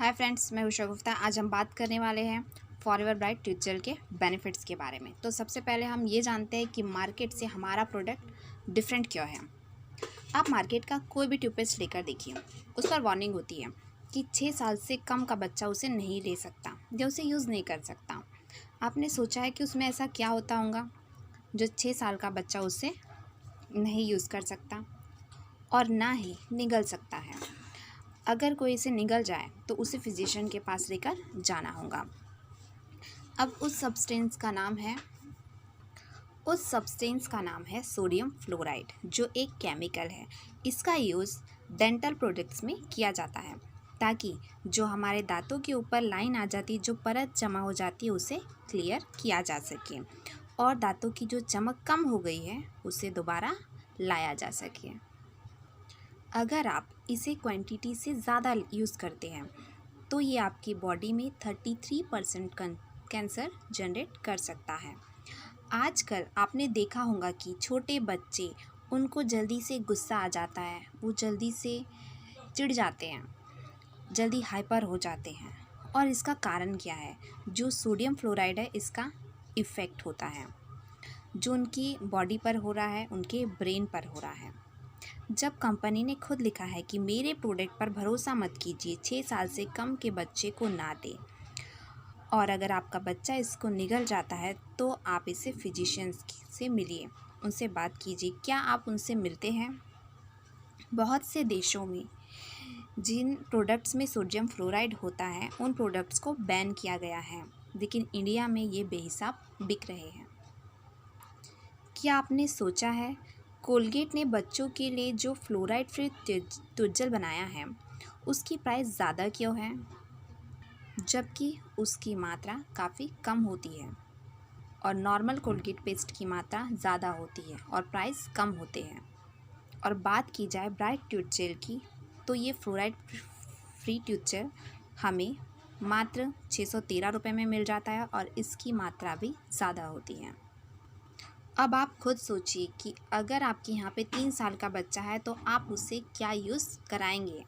Hi friends, मैं उषा गुप्ता। आज हम बात करने वाले हैं फॉरएवर ब्राइट टूथ जेल के बेनिफिट्स के बारे में। तो सबसे पहले हम ये जानते हैं कि मार्केट से हमारा प्रोडक्ट डिफरेंट क्यों है। आप मार्केट का कोई भी टूथपेस्ट लेकर देखिए, उस पर वार्निंग होती है कि 6 साल से कम का बच्चा उसे नहीं ले सकता या उसे यूज़ नहीं कर सकता। आपने सोचा है कि उसमें ऐसा क्या होता होगा जो 6 साल का बच्चा उसे नहीं यूज़ कर सकता और ना ही निगल सकता है। अगर कोई इसे निगल जाए तो उसे फिजिशियन के पास लेकर जाना होगा। अब उस सब्सटेंस का नाम है सोडियम फ्लोराइड, जो एक केमिकल है। इसका यूज़ डेंटल प्रोडक्ट्स में किया जाता है ताकि जो हमारे दांतों के ऊपर लाइन आ जाती, जो परत जमा हो जाती है, उसे क्लियर किया जा सके और दांतों की जो चमक कम हो गई है उसे दोबारा लाया जा सके। अगर आप इसे क्वांटिटी से ज़्यादा यूज़ करते हैं तो ये आपकी बॉडी में 33% कैंसर जनरेट कर सकता है। आजकल आपने देखा होगा कि छोटे बच्चे, उनको जल्दी से गुस्सा आ जाता है, वो जल्दी से चिढ़ जाते हैं, जल्दी हाइपर हो जाते हैं। और इसका कारण क्या है? जो सोडियम फ्लोराइड है, इसका इफ़ेक्ट होता है, जो उनकी बॉडी पर हो रहा है, उनके ब्रेन पर हो रहा है। जब कंपनी ने खुद लिखा है कि मेरे प्रोडक्ट पर भरोसा मत कीजिए, 6 साल से कम के बच्चे को ना दें, और अगर आपका बच्चा इसको निगल जाता है तो आप इसे फिजिशियंस से मिलिए, उनसे बात कीजिए। क्या आप उनसे मिलते हैं? बहुत से देशों में जिन प्रोडक्ट्स में सोडियम फ्लोराइड होता है, उन प्रोडक्ट्स को बैन किया गया है, लेकिन इंडिया में ये बेहिसाब बिक रहे हैं। क्या आपने सोचा है कोलगेट ने बच्चों के लिए जो फ्लोराइड फ्री टूथजेल बनाया है, उसकी प्राइस ज़्यादा क्यों है, जबकि उसकी मात्रा काफ़ी कम होती है और नॉर्मल कोलगेट पेस्ट की मात्रा ज़्यादा होती है और प्राइस कम होते हैं। और बात की जाए ब्राइट टूथजेल की, तो ये फ्लोराइड फ्री टूथजेल हमें मात्र 613 रुपये में मिल जाता है और इसकी मात्रा भी ज़्यादा होती है। अब आप खुद सोचिए कि अगर आपके यहाँ पे 3 साल का बच्चा है तो आप उसे क्या यूज़ कराएंगे।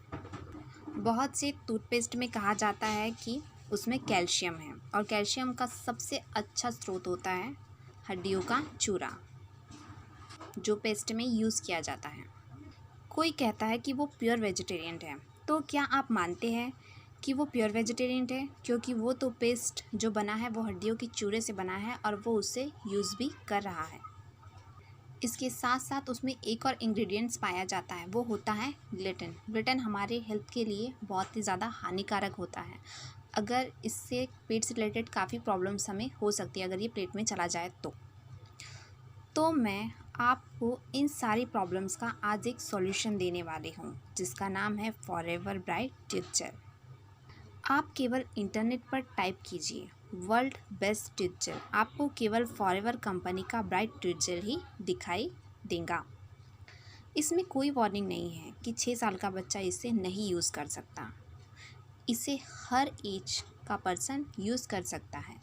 बहुत से टूथपेस्ट में कहा जाता है कि उसमें कैल्शियम है, और कैल्शियम का सबसे अच्छा स्रोत होता है हड्डियों का चूरा, जो पेस्ट में यूज़ किया जाता है। कोई कहता है कि वो प्योर वेजिटेरियन है, तो क्या आप मानते हैं कि वो प्योर वेजिटेरियन है? क्योंकि वो तो पेस्ट जो बना है वो हड्डियों की चूरे से बना है और वो उसे यूज़ भी कर रहा है। इसके साथ साथ उसमें एक और इंग्रेडिएंट्स पाया जाता है, वो होता है ग्लूटेन। ग्लूटेन हमारे हेल्थ के लिए बहुत ही ज़्यादा हानिकारक होता है। अगर इससे पेट से रिलेटेड काफ़ी प्रॉब्लम्स हमें हो सकती है, अगर ये पेट में चला जाए तो मैं आपको इन सारी प्रॉब्लम्स का आज एक सॉल्यूशन देने वाली हूँ, जिसका नाम है फॉरएवर ब्राइट टूथ जेल। आप केवल इंटरनेट पर टाइप कीजिए वर्ल्ड बेस्ट टूथ जेल, आपको केवल फॉरएवर कंपनी का ब्राइट टूथ जेल ही दिखाई देगा। इसमें कोई वार्निंग नहीं है कि 6 साल का बच्चा इसे नहीं यूज़ कर सकता। इसे हर एज का पर्सन यूज़ कर सकता है।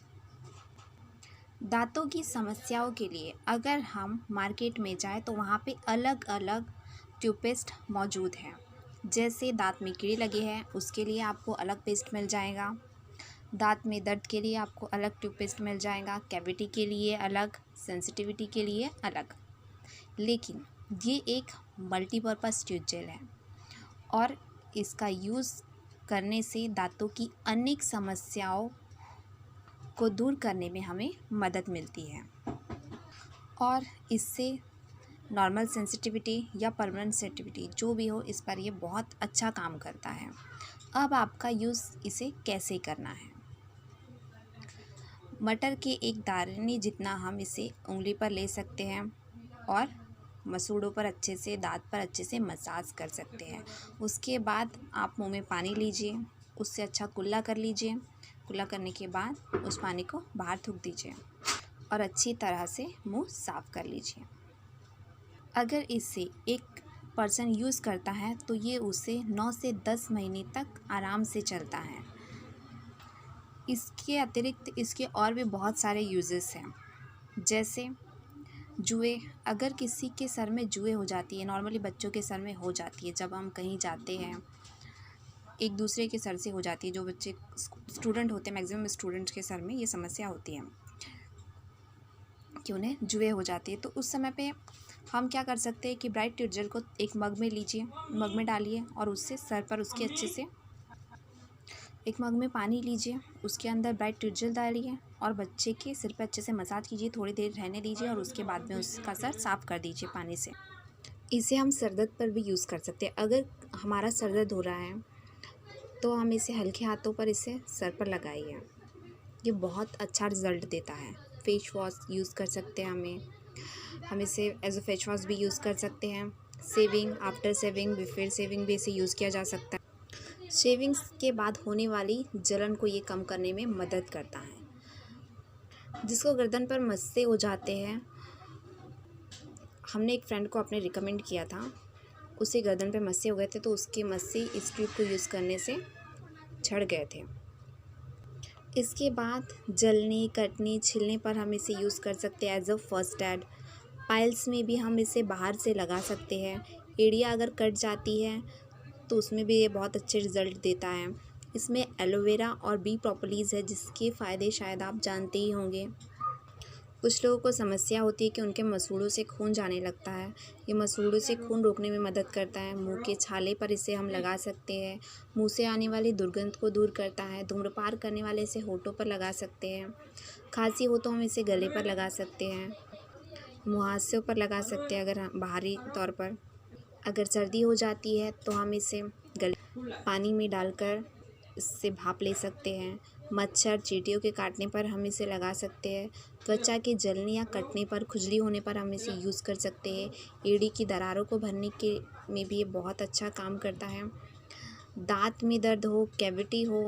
दांतों की समस्याओं के लिए अगर हम मार्केट में जाएं तो वहाँ पे अलग अलग टूथपेस्ट मौजूद हैं। जैसे दांत में कीड़े लगे हैं, उसके लिए आपको अलग पेस्ट मिल जाएगा। दांत में दर्द के लिए आपको अलग टूथपेस्ट मिल जाएगा। कैविटी के लिए अलग, सेंसिटिविटी के लिए अलग। लेकिन ये एक मल्टीपर्पज़ टूथ जेल है और इसका यूज़ करने से दांतों की अनेक समस्याओं को दूर करने में हमें मदद मिलती है और इससे नॉर्मल सेंसिटिविटी या परमानेंट सेंसिटिविटी जो भी हो, इस पर ये बहुत अच्छा काम करता है। अब आपका यूज़ इसे कैसे करना है। मटर के एक दाने जितना हम इसे उंगली पर ले सकते हैं और मसूड़ों पर अच्छे से, दांत पर अच्छे से मसाज कर सकते हैं। उसके बाद आप मुंह में पानी लीजिए, उससे अच्छा कुल्ला कर लीजिए। कुल्ला करने के बाद उस पानी को बाहर थूक दीजिए और अच्छी तरह से मुंह साफ़ कर लीजिए। अगर इसे एक पर्सन यूज़ करता है तो ये उसे 9 से 10 महीने तक आराम से चलता है। इसके अतिरिक्त इसके और भी बहुत सारे यूजेस हैं, जैसे जुए। अगर किसी के सर में जुए हो जाती है, नॉर्मली बच्चों के सर में हो जाती है जब हम कहीं जाते हैं एक दूसरे के सर से हो जाती है। जो बच्चे स्टूडेंट होते हैं, मैक्सिमम स्टूडेंट्स के सर में ये समस्या होती है कि उन्हें जुए हो जाती है। तो उस समय पे हम क्या कर सकते हैं कि ब्राइट ट्यूटजेल को एक मग में लीजिए, मग में डालिए और उससे सर पर उसके अच्छे से एक मग में पानी लीजिए, उसके अंदर ब्राइट ट्यूटजेल डालिए और बच्चे के सिर पर अच्छे से मसाज कीजिए, थोड़ी देर रहने दीजिए और उसके बाद में उसका सर साफ़ कर दीजिए पानी से। इसे हम सर दर्द पर भी यूज़ कर सकते हैं। अगर हमारा सर दर्द हो रहा है तो हम इसे हल्के हाथों पर इसे सर पर लगाइए, ये बहुत अच्छा रिज़ल्ट देता है। फेस वॉश यूज़ कर सकते हैं हम इसे एज अ फेस वॉश भी यूज़ कर सकते हैं। Shaving, after shaving, before shaving भी इसे यूज़ किया जा सकता है। शेविंग्स के बाद होने वाली जलन को ये कम करने में मदद करता है। जिसको गर्दन पर मस्से हो जाते हैं, हमने एक फ्रेंड को अपने रिकमेंड किया था, उसे गर्दन पे मस्से हो गए थे तो उसके मस्से इस ट्यूब को यूज़ करने से झड़ गए थे। इसके बाद जलने, कटने, छिलने पर हम इसे यूज़ कर सकते हैं as a first aid. Piles में भी हम इसे बाहर से लगा सकते हैं। एड़िया अगर कट जाती है तो उसमें भी ये बहुत अच्छे रिज़ल्ट देता है। इसमें एलोवेरा और बी प्रोपोलिस है, जिसके फ़ायदे शायद आप जानते ही होंगे। कुछ लोगों को समस्या होती है कि उनके मसूड़ों से खून जाने लगता है। ये मसूड़ों से खून रोकने में मदद करता है। मुंह के छाले पर इसे हम लगा सकते हैं। मुंह से आने वाली दुर्गंध को दूर करता है। धूम्रपान करने वाले इसे होठों पर लगा सकते हैं। खांसी हो तो हम इसे गले पर लगा सकते हैं, मुहासों पर लगा सकते हैं अगर बाहरी तौर पर। अगर सर्दी हो जाती है तो हम इसे गले पानी में डालकर इससे भाप ले सकते हैं। मच्छर, चींटियों के काटने पर हम इसे लगा सकते हैं। त्वचा के जलने या कटने पर, खुजली होने पर हम इसे यूज़ कर सकते हैं। एड़ी की दरारों को भरने के में भी ये बहुत अच्छा काम करता है। दांत में दर्द हो, कैविटी हो,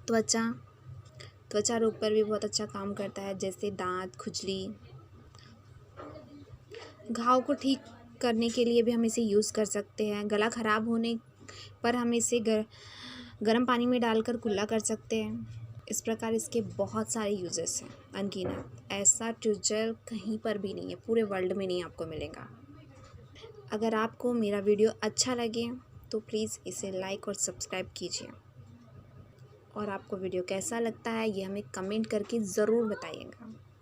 त्वचा रोग पर भी बहुत अच्छा काम करता है, जैसे दांत, खुजली। घाव को ठीक करने के लिए भी हम इसे यूज़ कर सकते हैं। गला ख़राब होने पर हम इसे गर्म पानी में डालकर कुल्ला कर सकते हैं। इस प्रकार इसके बहुत सारे यूजेस हैं, अनगिनत। ऐसा ट्यूटजेल कहीं पर भी नहीं है, पूरे वर्ल्ड में नहीं आपको मिलेगा। अगर आपको मेरा वीडियो अच्छा लगे तो प्लीज़ इसे लाइक और सब्सक्राइब कीजिए। और आपको वीडियो कैसा लगता है ये हमें कमेंट करके ज़रूर बताइएगा।